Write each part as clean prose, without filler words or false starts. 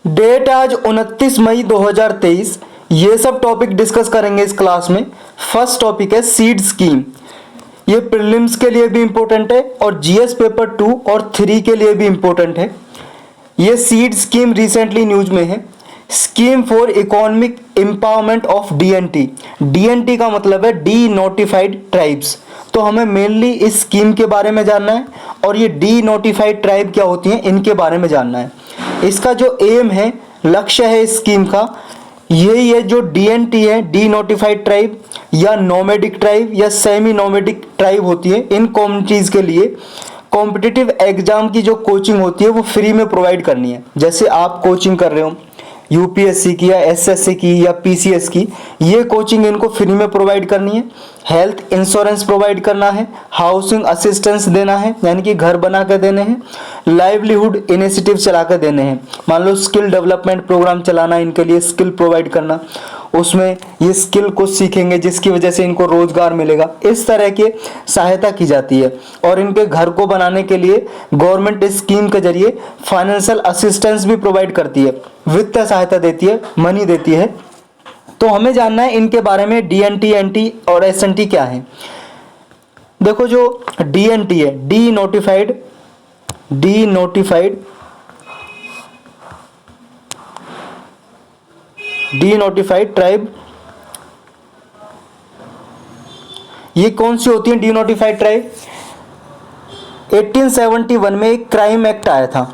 Date आज 29 मई 2023। ये सब टॉपिक डिस्कस करेंगे इस क्लास में। फर्स्ट टॉपिक है सीड स्कीम। ये प्रीलिम्स के लिए भी इंपॉर्टेंट है और जीएस पेपर 2 और 3 के लिए भी इंपॉर्टेंट है। ये सीड स्कीम रिसेंटली न्यूज में है। Scheme for economic empowerment of DNT. DNT का मतलब है डी नोटिफाइड ट्राइब्स। तो हमें मेनली इस स्कीम के बारे में जानना है और ये डी नोटिफाइड ट्राइब क्या होती हैं इनके बारे में जानना है। इसका जो एम है, लक्ष्य है इस स्कीम का, यही है जो डीएनटी है, डी नोटिफाइड ट्राइब या नोमैडिक ट्राइब या सेमी नोमैडिक ट्राइब होती है, इन कम्युनिटीज़ के लिए कॉम्पिटिटिव एग्जाम की जो कोचिंग होती है वो फ्री में प्रोवाइड करनी है। जैसे आप कोचिंग कर रहे हो यूपीएससी की या एसएससी की या पीसीएस की, ये कोचिंग इनको फ्री में प्रोवाइड करनी है। हेल्थ इंश्योरेंस प्रोवाइड करना है, हाउसिंग असिस्टेंस देना है यानी कि घर बना कर देने हैं, लाइवलीहुड इनिशिएटिव चला कर देने हैं। मान लो स्किल डेवलपमेंट प्रोग्राम चलाना, इनके लिए स्किल प्रोवाइड करना, उसमें ये स्किल को सीखेंगे जिसकी वजह से इनको रोजगार मिलेगा। इस तरह की सहायता की जाती है और इनके घर को बनाने के लिए गवर्नमेंट इस स्कीम के जरिए फाइनेंशियल असिस्टेंस भी प्रोवाइड करती है, वित्तीय सहायता देती है, मनी देती है। तो हमें जानना है इनके बारे में डीएनटी, एनटी और एसएनटी क्या है। देखो जो डीएनटी है, डी नोटिफाइड ट्राइब, ये कौन सी होती है डी नोटिफाइड ट्राइब? 1871 में एक क्राइम एक्ट आया था।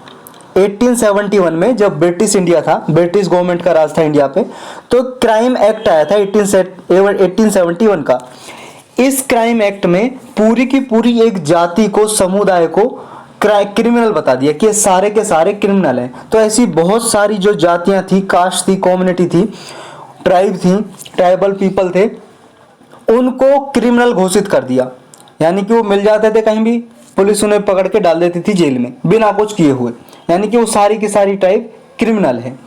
1871 में जब ब्रिटिश इंडिया था, ब्रिटिश गवर्नमेंट का राज था इंडिया पे, तो क्राइम एक्ट आया था 1871 का। इस क्राइम एक्ट में पूरी की पूरी एक जाति को, समुदाय को क्रिमिनल बता दिया कि सारे के सारे क्रिमिनल हैं। तो ऐसी बहुत सारी जो जातियां थी, कास्ट थी, कम्युनिटी थी, ट्राइब थी, ट्राइबल पीपल थे, उनको क्रिमिनल घोषित कर दिया। यानी कि वो मिल जाते थे कहीं भी, पुलिस उन्हें पकड़ के डाल देती थी जेल में बिना कुछ किए हुए, यानी कि वो सारी की सारी ट्राइब क्रिमिनल है।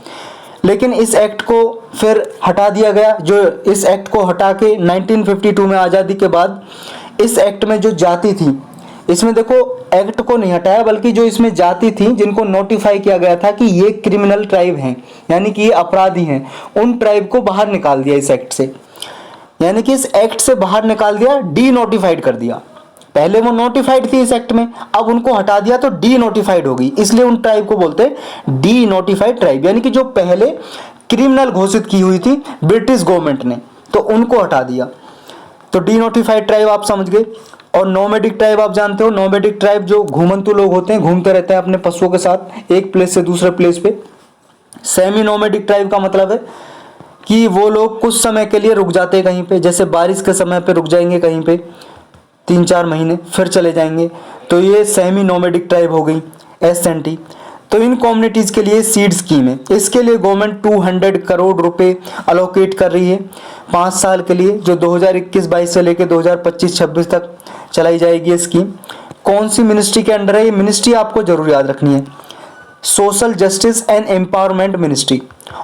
लेकिन इस एक्ट को फिर हटा दिया गया। जो इस एक्ट को हटा के 1952 में आज़ादी के बाद इस एक्ट में जो जाति थी, इसमें देखो एक्ट को नहीं हटाया बल्कि जो इसमें जाति थी जिनको नोटिफाई किया गया था कि ये क्रिमिनल ट्राइब हैं, यानी कि ये अपराधी हैं, उन ट्राइब को बाहर निकाल दिया इस एक्ट से। यानी कि इस एक्ट से बाहर निकाल दिया, डी नोटिफाइड कर दिया। पहले वो नोटिफाइड थी इस एक्ट में, अब उनको हटा दिया तो डी नोटिफाइड हो गई, इसलिए उन ट्राइब को बोलते हैं डी नोटिफाइड ट्राइब। यानी कि जो पहले क्रिमिनल घोषित की हुई थी ब्रिटिश गवर्नमेंट ने, तो उनको हटा दिया। तो डी नोटिफाइड ट्राइब आप समझ गए। और नोमैडिक ट्राइब आप जानते हो, नोमैडिक ट्राइब जो घूमंतु लोग होते हैं, घूमते रहते हैं अपने पशुओं के साथ एक प्लेस से दूसरे प्लेस पे। सेमी नोमैडिक ट्राइब का मतलब है कि वो लोग कुछ समय के लिए रुक जाते हैं कहीं पे, जैसे बारिश के समय पे रुक जाएंगे कहीं पे 3-4 महीने, फिर चले जाएंगे, तो ये सेमी नोमैडिक ट्राइब हो गई, एसएनटी। तो इन कम्युनिटीज़ के लिए सीड स्कीम है। इसके लिए गवर्नमेंट 200 करोड़ रुपए अलोकेट कर रही है 5 साल के लिए, जो 2021-22 से लेकर 2025-26 तक चलाई जाएगी ये स्कीम। कौन सी मिनिस्ट्री के अंडर है? ये मिनिस्ट्री आपको जरूर याद रखनी है, social justice and empowerment ministry.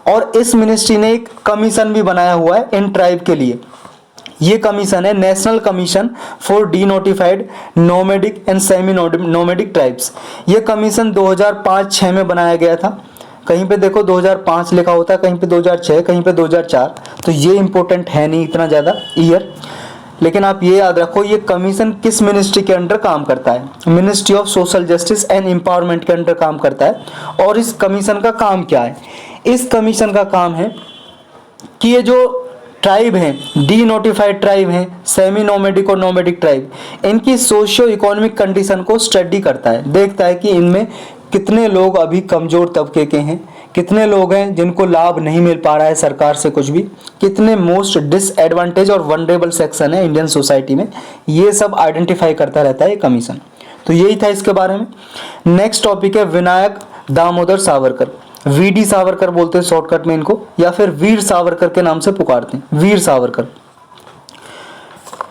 और इस मिनिस्ट्री ने एक कमीशन भी बनाया हुआ है इन ट्राइब के लिए। ये कमीशन है national commission for D notified nomadic and semi nomadic tribes. ये कमीशन 2005-6 में बनाया गया था। कहीं पे देखो 2005 लिखा होता है, कहीं पे 2006, कहीं पे 2004। तो ये इंपॉर्टेंट है नहीं इतना ज़्यादा ईयर, लेकिन आप ये याद रखो ये कमीशन किस मिनिस्ट्री के अंडर काम करता है। Ministry of social justice and empowerment के अंडर काम करता है। और इस कमीशन का काम क्या है? इस कमीशन का काम है कि ये जो ट्राइब हैं, डी नोटिफाइड ट्राइब हैं, सेमी नोमैडिक और नोमैडिक ट्राइब, इनकी सोशियो इकोनॉमिक कंडीशन को स्टडी करता है, देखता है कि इनमें कितने लोग अभी कमज़ोर तबके के हैं, कितने लोग हैं जिनको लाभ नहीं मिल पा रहा है सरकार से कुछ भी, कितने मोस्ट डिसएडवांटेज और वनरेबल सेक्शन है इंडियन सोसाइटी में, ये सब आइडेंटिफाई करता रहता है कमीशन। तो यही था इसके बारे में। नेक्स्ट टॉपिक है विनायक दामोदर सावरकर। वीडी सावरकर बोलते हैं शॉर्टकट में इनको, या फिर वीर सावरकर के नाम से पुकारते हैं, वीर सावरकर।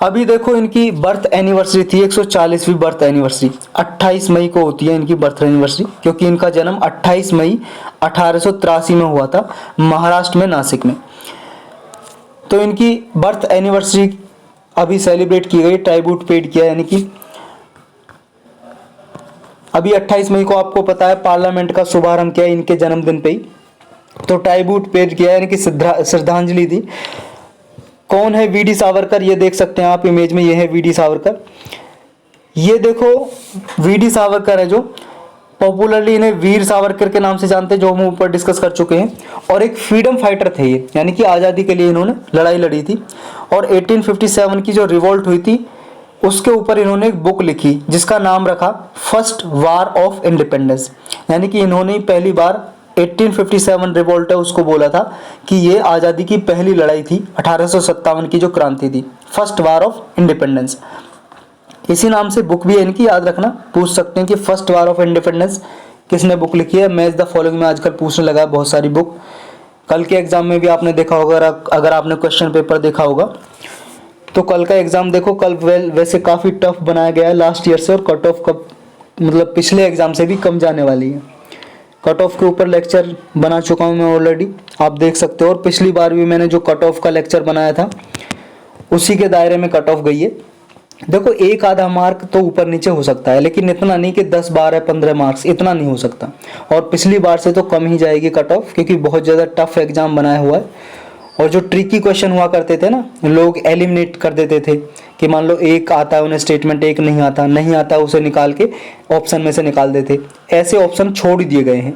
अभी देखो इनकी बर्थ एनिवर्सरी थी, 140वीं बर्थ एनिवर्सरी 28 मई को होती है इनकी बर्थ एनिवर्सरी, क्योंकि इनका जन्म 28 मई 1883 में हुआ था महाराष्ट्र में, नासिक में। तो इनकी बर्थ एनिवर्सरी अभी सेलिब्रेट की गई, ट्राइब्यूट पेड किया, यानी कि अभी 28 मई को आपको पता है पार्लियामेंट का शुभारंभ किया इनके जन्मदिन पे ही। तो ट्राइब्यूट पेश किया, यानी कि श्रद्धांजलि दी। कौन है वी डी सावरकर, ये देख सकते हैं आप इमेज में, ये है वी डी सावरकर। ये देखो वी डी सावरकर है, जो पॉपुलरली इन्हें वीर सावरकर के नाम से जानते हैं, जो हम ऊपर डिस्कस कर चुके हैं। और एक फ्रीडम फाइटर थे ये, यानी कि आज़ादी के लिए इन्होंने लड़ाई लड़ी थी। और 1857 की जो रिवॉल्ट हुई थी उसके ऊपर इन्होंने एक बुक लिखी जिसका नाम रखा फर्स्ट वार ऑफ इंडिपेंडेंस, यानी कि इन्होंने पहली बार 1857 रिवॉल्ट है उसको बोला था कि ये आज़ादी की पहली लड़ाई थी, 1857 की जो क्रांति थी, फर्स्ट वार ऑफ इंडिपेंडेंस। इसी नाम से बुक भी है इनकी, याद रखना, पूछ सकते हैं कि फर्स्ट वार ऑफ इंडिपेंडेंस किसने बुक लिखी है। मैच द फॉलोइंग में आजकल पूछने लगा है बहुत सारी बुक, कल के एग्जाम में भी आपने देखा होगा, अगर आपने क्वेश्चन पेपर देखा होगा तो कल का एग्जाम देखो, कल वैसे काफ़ी टफ बनाया गया है लास्ट ईयर से, और कट ऑफ का मतलब पिछले एग्जाम से भी कम जाने वाली है। कट ऑफ के ऊपर लेक्चर बना चुका हूँ मैं ऑलरेडी, आप देख सकते हो। और पिछली बार भी मैंने जो कट ऑफ का लेक्चर बनाया था उसी के दायरे में कट ऑफ गई है। देखो एक आधा मार्क तो ऊपर नीचे हो सकता है, लेकिन इतना नहीं कि 10 12 15 मार्क्स, इतना नहीं हो सकता। और पिछली बार से तो कम ही जाएगी कट ऑफ, क्योंकि बहुत ज़्यादा टफ एग्जाम बनाया हुआ है। और जो ट्रिकी क्वेश्चन हुआ करते थे ना, लोग एलिमिनेट कर देते थे कि मान लो एक आता है उन्हें स्टेटमेंट, एक नहीं आता उसे निकाल के ऑप्शन में से निकाल देते। ऐसे ऑप्शन छोड़ दिए गए हैं,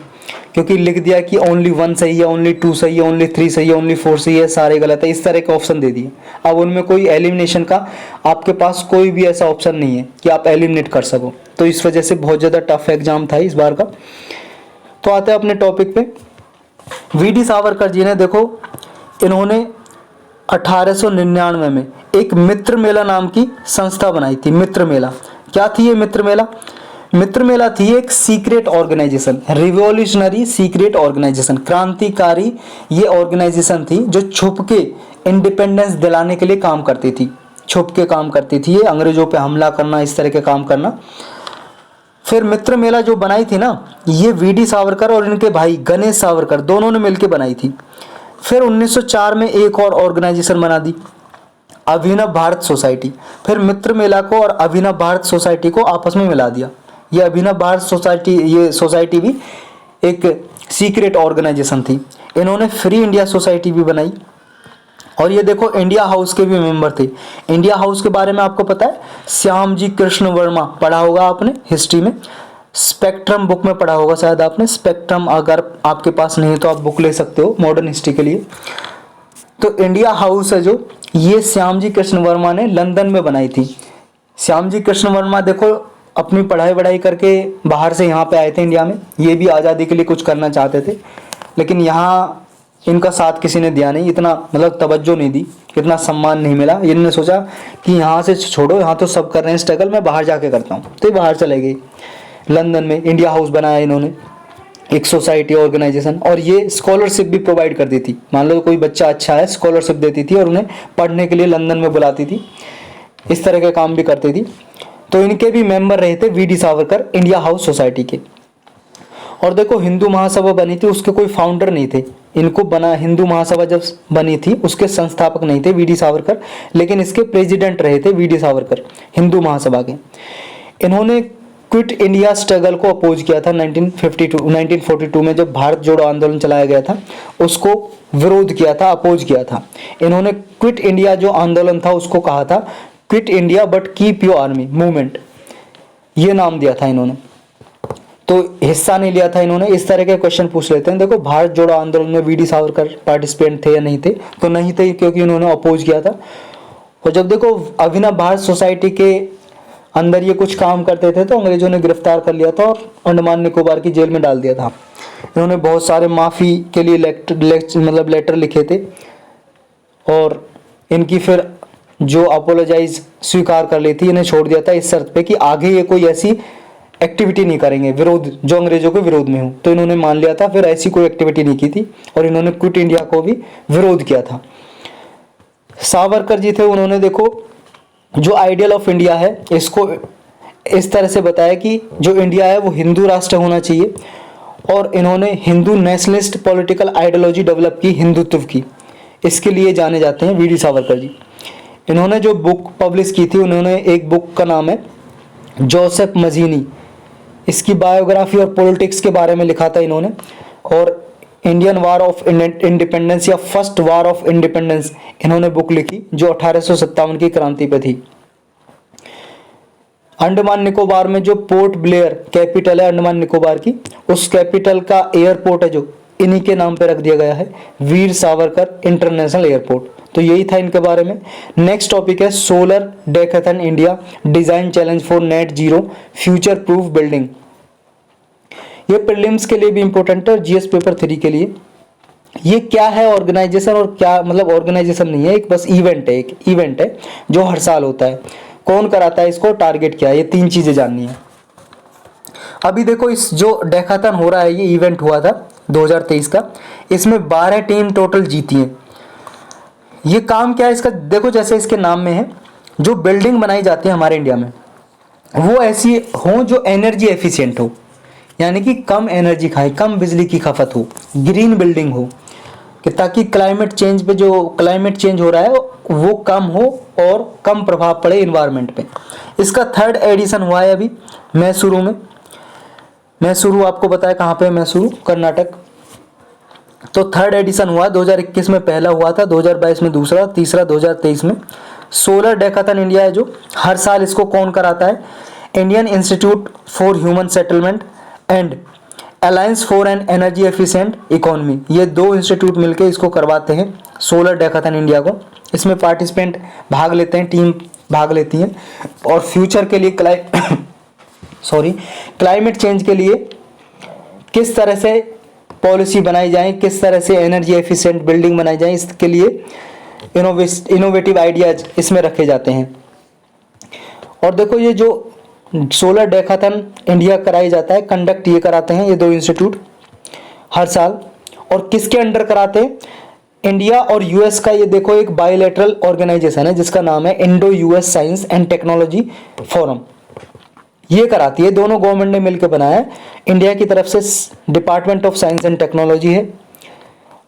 क्योंकि लिख दिया कि ओनली 1 सही है, ओनली 2 सही है, ओनली 3 सही है, ओनली 4 सही है, सारे गलत है, इस तरह के ऑप्शन दे दिए। अब उनमें कोई एलिमिनेशन का आपके पास कोई भी ऐसा ऑप्शन नहीं है कि आप एलिमिनेट कर सको। तो इस वजह से बहुत ज़्यादा टफ एग्जाम था इस बार का। तो आते हैं अपने टॉपिक पे। वी डी सावरकर जी ने देखो, इन्होंने 1899 में एक मित्र मेला नाम की संस्था बनाई थी। मित्र मेला क्या थी ये मित्र मेला? मित्र मेला थी एक secret organisation, revolutionary secret organisation, क्रांतिकारी ये ऑर्गेनाइजेशन थी जो छुप के इंडिपेंडेंस दिलाने के लिए काम करती थी। छुप के काम करती थी ये, अंग्रेजों पे हमला करना, इस तरह के काम करना। फिर मित्र मेला जो बनाई थी ना, ये वी डी सावरकर और इनके भाई गणेश सावरकर दोनों ने मिलकर बनाई थी। फिर 1904 में एक और ऑर्गेनाइजेशन बना दी, अभिनव भारत सोसाइटी। फिर मित्र मेला को और अभिनव भारत सोसाइटी को आपस में मिला दिया। ये अभिनव भारत सोसाइटी, ये सोसाइटी भी एक सीक्रेट ऑर्गेनाइजेशन थी। इन्होंने फ्री इंडिया सोसाइटी भी बनाई। और ये देखो इंडिया हाउस के भी मेंबर थे। इंडिया हाउस के बारे में आपको पता है, श्याम जी कृष्ण वर्मा, पढ़ा होगा आपने हिस्ट्री में, स्पेक्ट्रम बुक में पढ़ा होगा शायद आपने। स्पेक्ट्रम अगर आपके पास नहीं है तो आप बुक ले सकते हो मॉडर्न हिस्ट्री के लिए। तो इंडिया हाउस है जो, ये श्याम जी कृष्ण वर्मा ने लंदन में बनाई थी। श्याम जी कृष्ण वर्मा देखो अपनी पढ़ाई करके बाहर से यहाँ पे आए थे इंडिया में। ये भी आज़ादी के लिए कुछ करना चाहते थे, लेकिन यहाँ इनका साथ किसी ने दिया नहीं, इतना मतलब तवज्जो नहीं दी, इतना सम्मान नहीं मिला। इन्होंने सोचा कि यहाँ से छोड़ो, यहाँ तो सब कर रहे हैं स्ट्रगल, मैं बाहर जाके करता हूँ। तो ये बाहर चले गए। लंदन में इंडिया हाउस बनाया इन्होंने, एक सोसाइटी ऑर्गेनाइजेशन। और ये स्कॉलरशिप भी प्रोवाइड करती थी। मान लो कोई बच्चा अच्छा है, स्कॉलरशिप देती थी और उन्हें पढ़ने के लिए लंदन में बुलाती थी। इस तरह के काम भी करती थी। तो इनके भी मेंबर रहे थे V D Savarkar India House Society के। और देखो हिंदू महासभा बनी थी, उसके कोई फाउंडर नहीं थे। इनको बना, हिंदू महासभा जब बनी थी उसके संस्थापक नहीं थे वी डी सावरकर, लेकिन इसके प्रेसिडेंट रहे थे वी डी सावरकर हिंदू महासभा के। इन्होंने क्विट इंडिया स्ट्रगल को अपोज किया था 1942 में, जब भारत जोड़ो आंदोलन चलाया गया था उसको विरोध किया था, अपोज किया था। इन्होंने क्विट इंडिया जो आंदोलन था उसको कहा था quit India but keep your army movement, ये नाम दिया था इन्होंने। तो हिस्सा नहीं लिया था इन्होंने। इस तरह के क्वेश्चन पूछ लेते हैं। देखो भारत जोड़ो आंदोलन में वी डी सावरकर पार्टिसिपेंट थे या नहीं थे? तो नहीं थे, क्योंकि उन्होंने अपोज किया था। और जब देखो अभिनव भारत सोसाइटी के अंदर ये कुछ काम करते थे तो अंग्रेजों ने गिरफ्तार कर लिया था और अंडमान निकोबार की जेल में डाल दिया था। इन्होंने बहुत सारे माफ़ी के लिए लेटर लिखे थे, और इनकी फिर जो अपोलोजाइज स्वीकार कर ली थी, इन्हें छोड़ दिया था इस शर्त पे कि आगे ये कोई ऐसी एक्टिविटी नहीं करेंगे विरोध जो अंग्रेजों के विरोध में हो। तो इन्होंने मान लिया था, फिर ऐसी कोई एक्टिविटी नहीं की थी। और इन्होंने क्विट इंडिया को भी विरोध किया था। सावरकर जी थे, उन्होंने देखो जो आइडियल ऑफ इंडिया है इसको इस तरह से बताया कि जो इंडिया है वो हिंदू राष्ट्र होना चाहिए। और इन्होंने Hindu nationalist political ideology develop की, हिंदुत्व की, इसके लिए जाने जाते हैं वी डी सावरकर जी। इन्होंने जो बुक पब्लिश की थी, उन्होंने एक बुक का नाम है जोसेफ मजीनी, इसकी बायोग्राफी और पॉलिटिक्स के बारे में लिखा था इन्होंने। और इंडियन वार ऑफ इंडिपेंडेंस या फर्स्ट वार ऑफ इंडिपेंडेंस इन्होंने बुक लिखी जो 1857 की क्रांति पे थी। अंडमान निकोबार में जो पोर्ट ब्लेयर कैपिटल है अंडमान निकोबार की, उस कैपिटल का एयरपोर्ट है जो इन्हीं के नाम पे रख दिया गया है, वीर सावरकर इंटरनेशनल एयरपोर्ट। तो यही था इनके बारे में। नेक्स्ट टॉपिक है solar decathlon India design challenge for net zero future proof building. ये प्रीलिम्स के लिए भी इंपॉर्टेंट है और जीएस पेपर 3 के लिए। ये क्या है ऑर्गेनाइजेशन, और क्या मतलब ऑर्गेनाइजेशन नहीं है, एक बस इवेंट है, एक इवेंट है जो हर साल होता है। कौन कराता है इसको, टारगेट क्या है, ये 3 चीजें जाननी है। अभी देखो इस जो डेकाथन हो रहा है, ये इवेंट हुआ था 2023 का, इसमें 12 टीम टोटल जीती है। ये काम क्या है इसका, देखो जैसे इसके नाम में है, जो बिल्डिंग बनाई जाती है हमारे इंडिया में वो ऐसी हो जो एनर्जी एफिशिएंट हो, यानी कि कम एनर्जी खाए, कम बिजली की खपत हो, ग्रीन बिल्डिंग हो, कि ताकि क्लाइमेट चेंज पे, जो क्लाइमेट चेंज हो रहा है वो कम हो और कम प्रभाव पड़े इन्वायरमेंट पे। इसका 3rd एडिशन हुआ है अभी मैसूरू में। मैसूरू आपको बताया कहाँ पे, मैसूरू कर्नाटक। तो 3rd एडिशन हुआ, 2021 में पहला हुआ था, 2022 में दूसरा, तीसरा 2023 में। सोलर डेकाथन इंडिया है जो हर साल इसको कौन कराता है, Indian Institute for Human Settlement and Alliance for an Energy Efficient Economy, ये 2 इंस्टीट्यूट मिलकर इसको करवाते हैं सोलर डेकाथन इंडिया को। इसमें पार्टिसिपेंट भाग लेते हैं, टीम भाग लेती हैं, और फ्यूचर के लिए क्लाइमेट चेंज के लिए किस तरह से पॉलिसी बनाई जाए, किस तरह से एनर्जी एफिशिएंट बिल्डिंग बनाई जाए, इसके लिए इनोवेटिव आइडियाज इसमें रखे जाते हैं। और देखो ये जो सोलर डेकाथन इंडिया कराई जाता है, कंडक्ट ये कराते हैं ये 2 इंस्टीट्यूट हर साल। और किसके अंडर कराते हैं, इंडिया और यूएस का ये देखो एक बायलैटरल ऑर्गेनाइजेशन है जिसका नाम है Indo US science and technology forum, ये कराती है। दोनों गवर्नमेंट ने मिलकर बनाया है। इंडिया की तरफ से department of science and technology है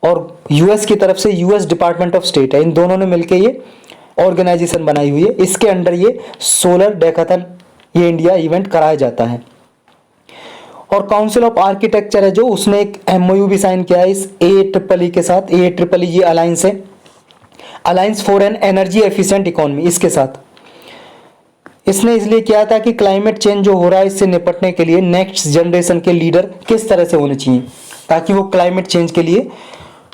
और यूएस की तरफ से यूएस डिपार्टमेंट ऑफ स्टेट है। इन दोनों ने मिलकर ये ऑर्गेनाइजेशन बनाई हुई है। इसके अंडर ये सोलर डेकाथन ये इंडिया इवेंट कराया जाता है। और काउंसिल ऑफ आर्किटेक्चर है जो, उसने एक एमओयू भी साइन किया है इस AEEE के साथ। AEEE ये अलायंस है, Alliance for an Energy Efficient Economy, इसके साथ इसने इसलिए किया था कि क्लाइमेट चेंज जो हो रहा है इससे निपटने के लिए नेक्स्ट जनरेशन के लीडर किस तरह से होने चाहिए ताकि वो क्लाइमेट चेंज के लिए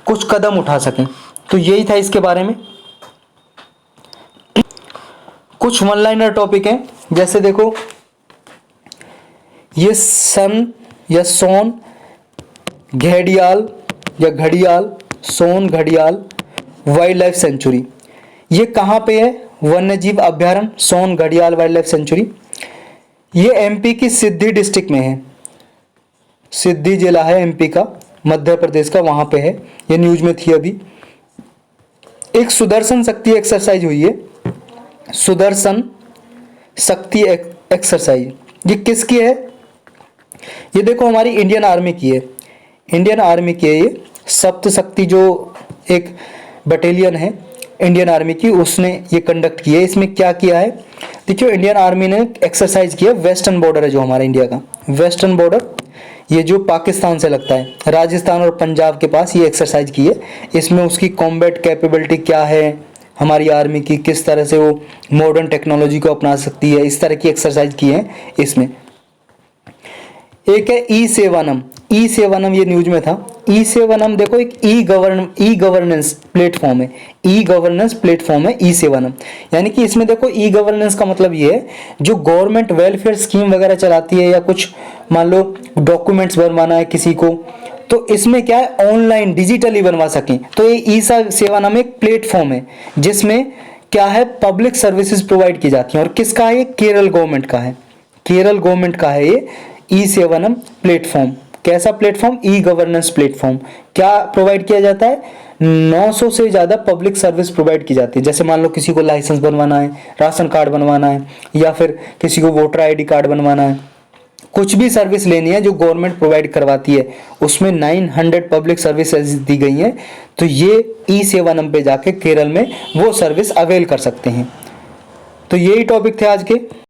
कुछ कदम उठा सकें। तो यही था इसके बारे में। कुछ वन लाइनर टॉपिक हैं, जैसे देखो ये सन या सोन घड़ियाल या घड़ियाल, सोन घड़ियाल वाइल्ड लाइफ सेंचुरी, ये कहाँ पे है, वन्यजीव अभ्यारण्य सोन घड़ियाल वाइल्ड लाइफ सेंचुरी। ये एमपी की सिद्धि डिस्ट्रिक्ट में है, सिद्धि जिला है एमपी का, मध्य प्रदेश का, वहां पे है। ये न्यूज में थी अभी। एक सुदर्शन शक्ति एक्सरसाइज हुई है, सुदर्शन शक्ति एक्सरसाइज, ये किसकी है, ये देखो हमारी इंडियन आर्मी की है। इंडियन आर्मी की है ये, सप्त शक्ति जो एक बटालियन है इंडियन आर्मी की, उसने ये कंडक्ट किया है। इसमें क्या किया है, देखियो इंडियन आर्मी ने एक्सरसाइज किया, वेस्टर्न बॉर्डर है जो हमारा इंडिया का, वेस्टर्न बॉर्डर ये जो पाकिस्तान से लगता है, राजस्थान और पंजाब के पास, ये एक्सरसाइज की है। इसमें उसकी कॉम्बैट कैपेबिलिटी क्या है हमारी आर्मी की, किस तरह से वो मॉडर्न टेक्नोलॉजी को अपना सकती है, इस तरह की एक्सरसाइज की है इसमें। एक है ई-सेवानम, ई-सेवानम ये न्यूज में था। ई-सेवानम देखो एक ई गवर्नेंस प्लेटफॉर्म है, ई गवर्नेंस प्लेटफॉर्म है ई-सेवानम। यानी कि इसमें देखो ई गवर्नेंस का मतलब ये है जो गवर्नमेंट वेलफेयर स्कीम वगैरह चलाती है या कुछ मान लो डॉक्यूमेंट्स बनवाना है किसी को, तो इसमें क्या है ऑनलाइन डिजिटली बनवा सकें। तो ये ई-सेवानम एक प्लेटफॉर्म है जिसमें क्या है पब्लिक सर्विसेज प्रोवाइड की जाती हैं। और किसका है ये, केरल गवर्नमेंट का है, केरल गवर्नमेंट का है ये ई-सेवानम प्लेटफॉर्म। कैसा प्लेटफॉर्म, ई गवर्नेंस प्लेटफॉर्म। क्या प्रोवाइड किया जाता है, 900 से ज्यादा पब्लिक सर्विस प्रोवाइड की जाती है। जैसे मान लो किसी को लाइसेंस बनवाना है, राशन कार्ड बनवाना है, या फिर किसी को वोटर आईडी कार्ड बनवाना है, कुछ भी सर्विस लेनी है जो गवर्नमेंट प्रोवाइड करवाती है, उसमें 900 पब्लिक सर्विसेज दी गई हैं। तो ये ई-सेवानम पे जाके केरल में वो सर्विस अवेल कर सकते हैं। तो यही टॉपिक थे आज के।